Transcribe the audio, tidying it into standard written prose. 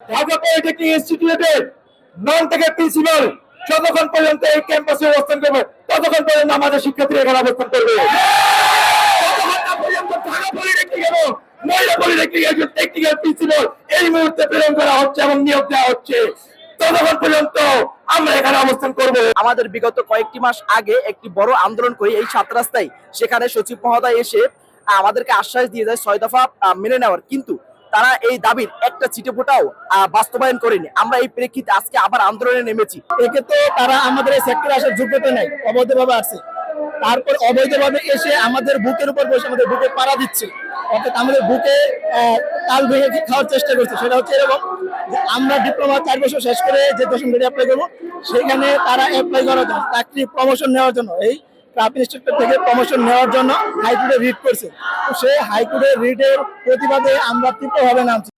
Dhaka polytechnic ইনস্টিটিউটের নন থেকে principal যতক্ষণ পর্যন্ত এই ক্যাম্পাসে অবস্থান করবে ততক্ষণ পর্যন্ত আমাদের শিক্ষার্থীরা এখানে অবস্থান করবে। ততক্ষণ না পর্যন্ত ঢাকা পলিটেকনিক এবং মহিলা পলিটেকনিকের যে টেকনিক্যাল প্রিন্সিপাল এই মুহূর্তে প্রেরণ করা হচ্ছে এবং নিয়োগ দেওয়া হচ্ছে, ততক্ষণ পর্যন্ত আমরা এখানে অবস্থান করব। আমাদের বিগত কয়েকটি মাস আগে একটি বড় আন্দোলন করি এই 7 রাস্তায়, সেখানে সচিব মহোদয় এসে আমাদেরকে আশ্বাস দিয়ে যায় 6 দফা মেনে নেওয়ার, কিন্তু তারা এই দাবির একটা চিঠি-ফোঁটাও বাস্তবায়ন করেনি। আমরা এই প্রেক্ষিতে আজকে আবার আন্দোলনে নেমেছি। একে তো তারা আমাদের এই সেক্টরে আসার যোগ্যতা নেই, অবৈধভাবে আসছে। তারপর অবৈধভাবে এসে আমাদের বুকের উপর বসে আমাদের বুকে পাড়া দিচ্ছে, অর্থাৎ আমাদের বুকে তাল ভেঙে খাওয়ার চেষ্টা করছে। সেটা হচ্ছে এরকম যে আমরা ডিপ্লোমা 4 বছর শেষ করে যে 10ম গ্রেডে অ্যাপ্লাই করবো, সেখানে তারা অ্যাপ্লাই করার জন্য চাকরি প্রমোশন নেওয়ার জন্য এই ক্রাফট ইনস্টিটিউট থেকে প্রমোশন নেওয়ার জন্য হাইকোর্টে রিট করছে। তো সেই হাইকোর্টের রিটের প্রতিবাদে আমরা তীব্রভাবে নামছি।